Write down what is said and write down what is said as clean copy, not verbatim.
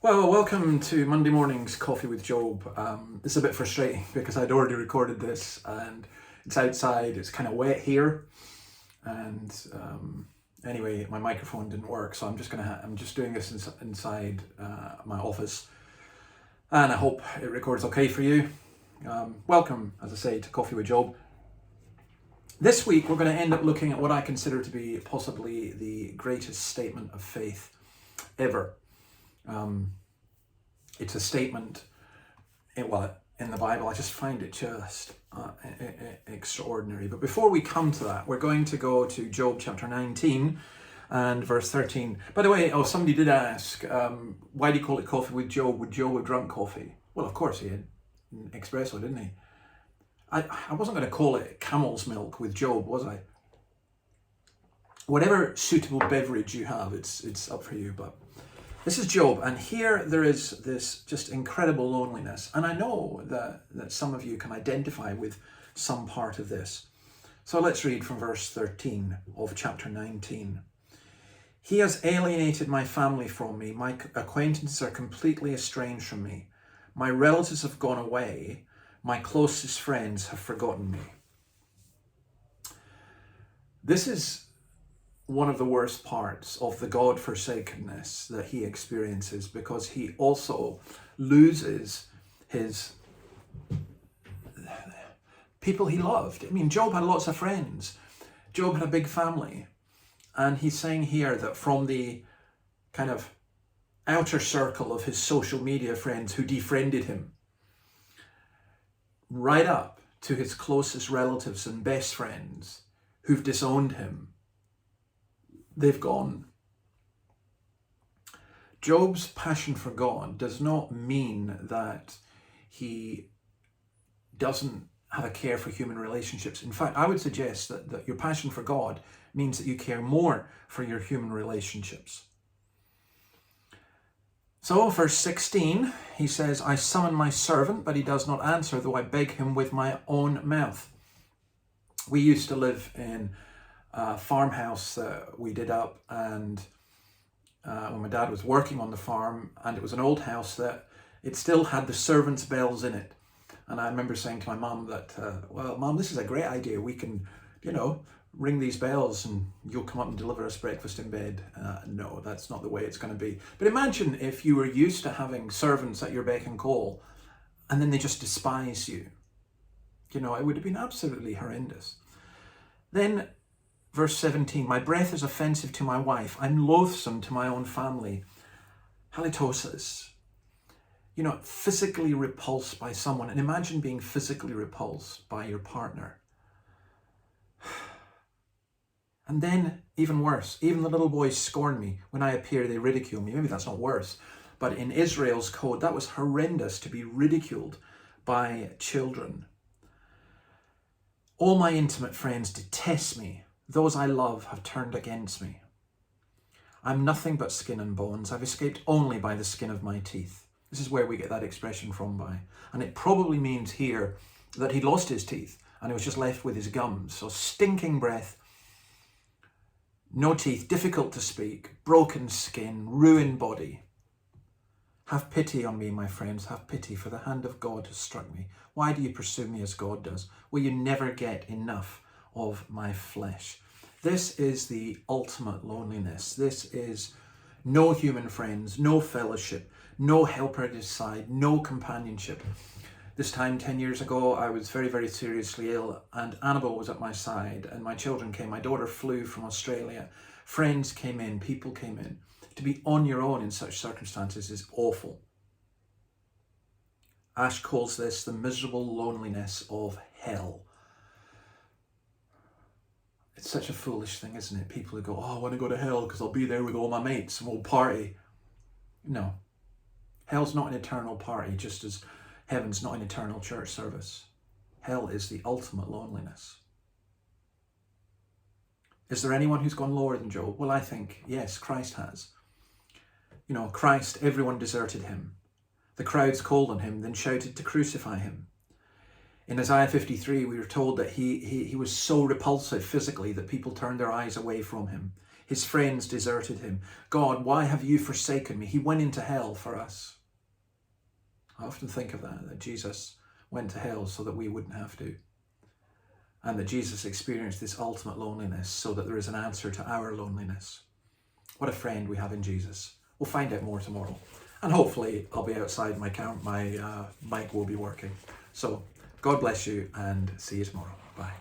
Well, welcome to Monday morning's Coffee with Job. This is a bit frustrating because I'd already recorded this and it's outside, it's kind of wet here. And anyway, my microphone didn't work, so I'm just doing this inside my office. And I hope it records okay for you. Welcome, as I say, to Coffee with Job. This week, we're going to end up looking at what I consider to be possibly the greatest statement of faith ever. It's a statement, in the Bible. I just find it just extraordinary. But before we come to that, we're going to go to Job chapter 19 and verse 13. By the way, somebody did ask, why do you call it Coffee with Job? Would Job have drunk coffee? Well, of course he had espresso, didn't he? I wasn't going to call it camel's milk with Job, was I? Whatever suitable beverage you have, it's up for you. But this is Job, and here there is this just incredible loneliness. And I know that some of you can identify with some part of this. So let's read from verse 13 of chapter 19. He has alienated my family from me. My acquaintances are completely estranged from me. My relatives have gone away. My closest friends have forgotten me. This is one of the worst parts of the God-forsakenness that he experiences, because he also loses his people he loved. I mean, Job had lots of friends. Job had a big family. And he's saying here that from the kind of outer circle of his social media friends who defriended him, right up to his closest relatives and best friends who've disowned him, they've gone. Job's passion for God does not mean that he doesn't have a care for human relationships. In fact, I would suggest that your passion for God means that you care more for your human relationships. So, verse 16, he says, I summon my servant, but he does not answer, though I beg him with my own mouth. We used to live in a farmhouse that we did up, and when my dad was working on the farm, and it was an old house that it still had the servants' bells in it. And I remember saying to my mum that, well, Mum, this is a great idea. We can, ring these bells and you'll come up and deliver us breakfast in bed. No, that's not the way it's going to be. But imagine if you were used to having servants at your beck and call and then they just despise you. It would have been absolutely horrendous. Then verse 17, my breath is offensive to my wife. I'm loathsome to my own family. Halitosis. Physically repulsed by someone. And imagine being physically repulsed by your partner. And then, even worse, even the little boys scorn me. When I appear, they ridicule me. Maybe that's not worse. But in Israel's code, that was horrendous, to be ridiculed by children. All my intimate friends detest me. Those I love have turned against me. I'm nothing but skin and bones. I've escaped only by the skin of my teeth. This is where we get that expression from by. And it probably means here that he lost his teeth and he was just left with his gums. So stinking breath, no teeth, difficult to speak, broken skin, ruined body. Have pity on me, my friends, have pity, for the hand of God has struck me. Why do you pursue me as God does? Will you never get enough of my flesh? This is the ultimate loneliness. This is no human friends, no fellowship, no helper at his side, no companionship. This time 10 years ago, I was very, very seriously ill, and Annabelle was at my side, and my children came. My daughter flew from Australia. Friends came in, people came in. To be on your own in such circumstances is awful. Ash calls this the miserable loneliness of hell. It's such a foolish thing, isn't it? People who go, I want to go to hell because I'll be there with all my mates and we'll party. No. Hell's not an eternal party, just as heaven's not an eternal church service. Hell is the ultimate loneliness. Is there anyone who's gone lower than Job? Well, I think, yes, Christ has. Christ, everyone deserted him. The crowds called on him, then shouted to crucify him. In Isaiah 53, we were told that he was so repulsive physically that people turned their eyes away from him. His friends deserted him. God, why have you forsaken me? He went into hell for us. I often think of that Jesus went to hell so that we wouldn't have to. And that Jesus experienced this ultimate loneliness so that there is an answer to our loneliness. What a friend we have in Jesus. We'll find out more tomorrow. And hopefully I'll be outside, my mic will be working. So God bless you and see you tomorrow. Bye.